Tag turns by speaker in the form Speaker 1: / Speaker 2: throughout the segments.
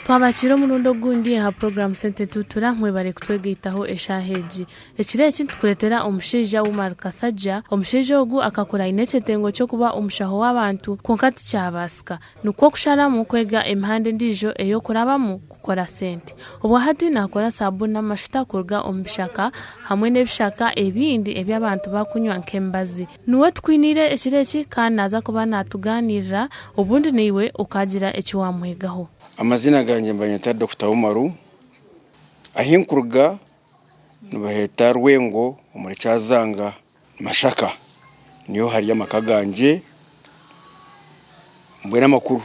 Speaker 1: Twabakiro murundo gundi ha program sente tutura mwebare kutwegitaho eshaheji ekireki tukuletera omushija w'umarukasajja omushija ogu akakora inechetengo cyo kuba omushaho w'abantu konkati cyabasika nuko kushara mu kwega emhande ndijo eyo kurabamu kukora sente obwo hati nakora sabuni n'amashita kurga ombishaka hamwe n'ebishaka ebindi eby'abantu bakunywa nkembazi nuwe twinire ekireki kandi naza kuba natuganirira ubundi niwe ukagira ekiwamwegaho.
Speaker 2: Amazina ganjye mbanyita Dr. Umaru ahinkuruga nubaheta Rwengo muri Cyazanga Mashaka niyo hari amakaganje mbwena makuru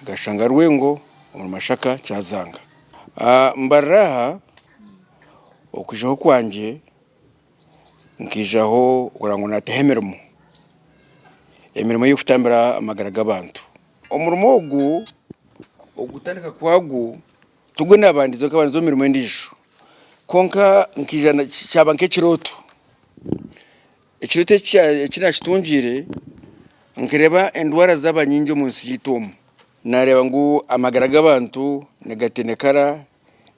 Speaker 2: gashanga Rwengo muri Mashaka Cyazanga mbaraha okujaho kwanje nkijaho kurango natehemeremo emirimo yo kutambira amagara g'abantu omurimo ogu ogutandika kwagu tugwe nabandizo kabandizo mirimo ndisho konka nkijana cyaba nkekiroto ekiroto kina kitungire nkireba endwara z'abanyinjo munsi yitomo nareba ngo amagara g'abantu negatenekara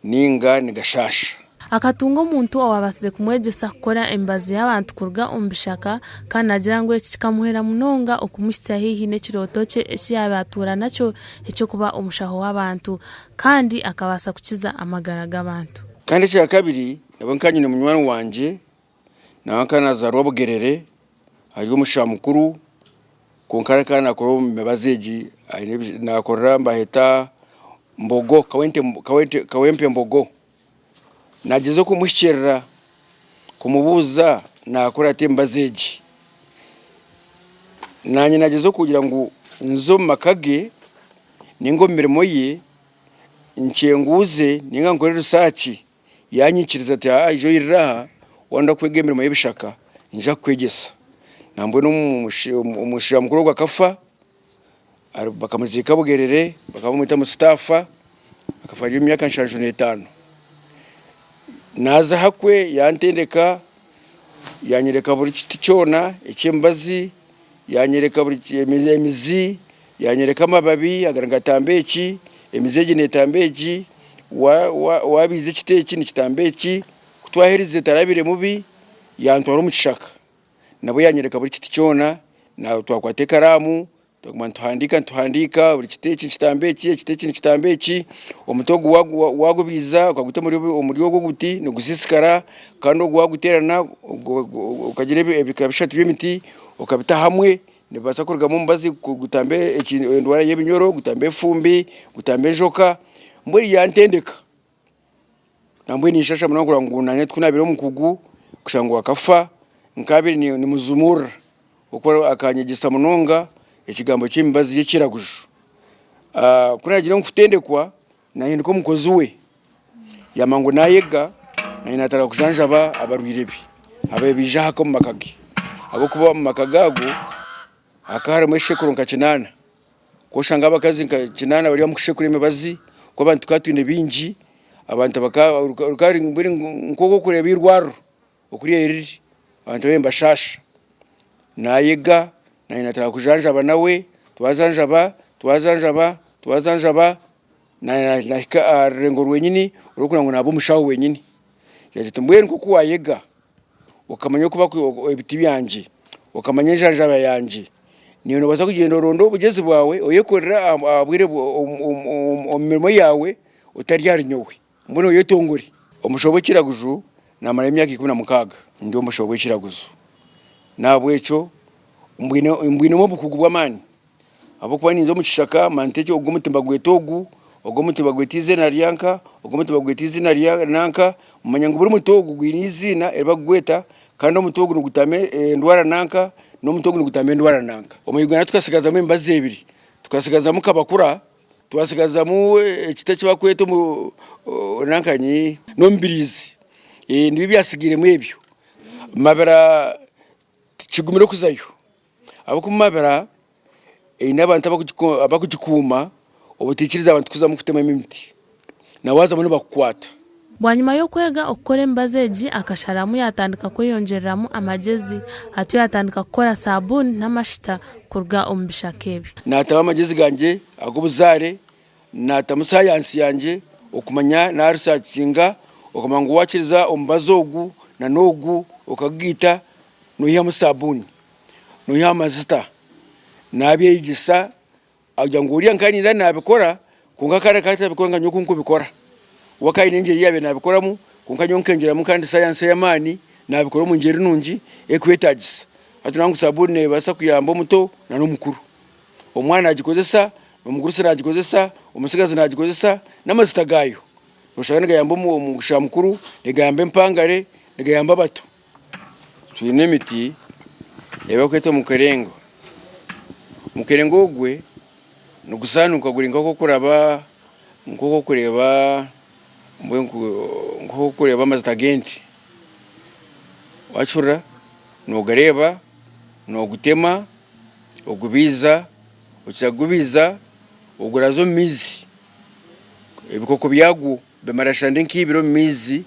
Speaker 2: ninga negashasha
Speaker 1: akatungo muntu awabasize kumwegesa kukora embazi y'abantu kurga ombishaka kandi agira ngo ekikamuhera munonga okumushyitsa hihi n'ekiroto cye ekyabatura nacyo ecyo kuba omushaho w'abantu kandi akabasa kukiza amagara g'abantu.
Speaker 2: Kandi cya kabiri nabo nkanyine munywani wanje nankana za Rwabugerere ari umushaho mukuru konkara kana akoro mebazeji nakora mbaheta Mbogo kawempe Mbogo nagize kumushyirira kumubuza nakora tembazeji nanye nagize kugira ngo nzo makage ningo mirimo ye ncenguze ninga nkore research yanyikiriza ati ijo iraha wanda kwege mirimo y'ibishaka nja kwegesa nambwe no umushira mukuru gwa kafa bakamuzika Bugerere bakamumita mu staffa akafanya imyaka 55 naza hakwe yantendeka yanyereka buri kiti cyona ekimbazi yanyereka buri emizi yanyereka amababi agaranga tambeki emizege netambeki wabize kiteki nikitambeki kutwaherize tarabire mubi yantwara umushaka nabo yanyereka buri kiti cyona na twakwate karamu tuhandika buri kiteki kitambeki omutogo wagubiza ukaguta muri yo guti no gusisikara kandi ogwaguterana ukagire bikabishatu by'imiti ukabita hamwe nebasa kurga mu mbazi gutambe endwara y'ebinyoro gutambe fumbi gutambe njoka mburi yantendeka nambwe nishasha munangura ngo nanye twunabire mukugu kushangwa akafa nkabiri ni muzumura uko akanyegisa munonga ekigambo cy'imbazi y'ikiragujo kuragira ngo kutendekwa nahinduko mukozi we yamango nayega nayinatara kujanjaba abarwirebi abebija hako makage abo kuba makagago akara mweshekuru nkakinana ko shanga abakazi nkakinana bari bamushekuru imibazi ko abantu katwine bingi abantu bakari mbiri nkoko kureba irwaro okuriye iriri abantu bembashasha nayega nainatara kujanjaba nawe twazanjaba na hika rengo rwenyini urukura ngo nabo mushaho wenyini yazite mbwe nko kuwayega ukamanya kuba ibiti byanje ukamanya janjaba yanje niyo no baza kugenda rondo bugeze bwawe oyekorera abwire omirimo yawe utaryari nyowe mbone oyetongori omushobo kiraguju namara imyaka 16 ndi omushobo kiraguzu nabwecho mbwino mo bukugu bw'amani abo kwa ninzo mushaka manteke ogumutimba gwetogu ogumutimba gwetize na ryanka ogumutimba gwetize na ryanka umanya ngo buri mutogu gwinizina eba gweta kandi omutogu ngutame ndwara nanka no mutogu ngutame ndwara nanka omuyugana tukasigaza mu imbazi ebiri tukasigaza mu kabakura twasigaza mu ekitachi bakweto mu nankanyi no mbirizi ndibi byasigire mu ebyo mabera kigumire kuzayo abo kumabera n'abantu abakugikuma obutikiriza abantu kuza mu kutema imiti nawaza muri bakwata
Speaker 1: bwanyuma yo kwega okore mbazeji akasharamu yatandika kwiyongereramu amagezi atu yatandika gukora sabuni n'amashita kurga ombishakebi
Speaker 2: nataba amagezi ganje agubuzare na tamu science yanje okumanya na researchinga okamanga wakiriza ombazogu na nogu okagita no ya musabuni no ya mazita nabye yigisa ajanguriya nkani ndana nabikora kunga kare kata bikonga nyuko nkubikora wakai nenje yabe nabikora mu kunga nyonkengera mu kandi science yamani nabikora mu ngeri nungi ekwetagisa atunangu sabuni basa kuyamba muto na nomukuru omwana agikozesa omuguru agikozesa umusigazi nagikozesa namazita gayo ushaka gayamba mu gushamukuru negayamba empangare negayamba bato tuyine emiti eba kweta mukerengo gwe nugusanuka guringa ko kuraba nkoko kureba nkoko kureba amazita genti wachura nogareba nogutema ogubiza ucagubiza ogurazo mizi ebikoko byagu bemarashande nk'ibiro mizi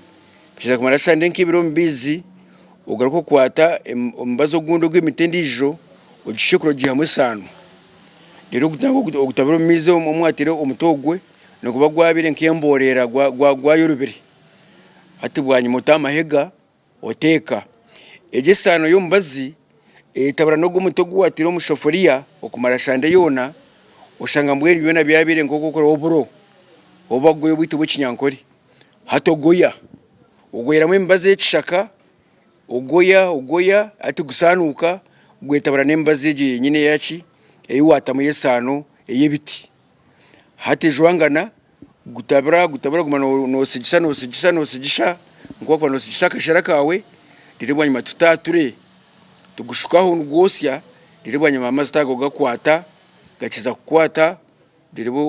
Speaker 2: bisha kumarashande nk'ibiro mbizi ugaruko kwata ombazo gundo gw'imitendijo ugishikuro gihamwe sano rero gutabiro mizi omwatire omutogwe no kuba gwabire nk'emborera gwa yorubiri ati bwanyi mutama hega oteka ejesano yombazi tabara no gumutogwe watire omushoforiya okumarashande yona ushanga mbweri byona byabire nkoko ko oburo obagoye bwite bukinyankori hatogoya ugoyera mu mbaze y'ikishaka ugoya ati gusanuka gwetabara nembaze je nyine yachi eyiwata mu yesano eyebiti hati jwangana gutabara gumano no sigisha nkoko no sigishaka sharakawe diribwanya matutature tugushukaho ngosya diribwanya mama zitago gakwata gakiza kukwata direbo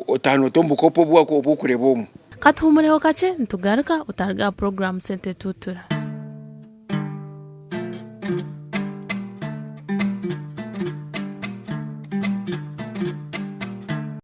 Speaker 2: otano tombukopo bwako obukurebomu
Speaker 1: katumureho kace ntugaruka utarga program Sente Tutura.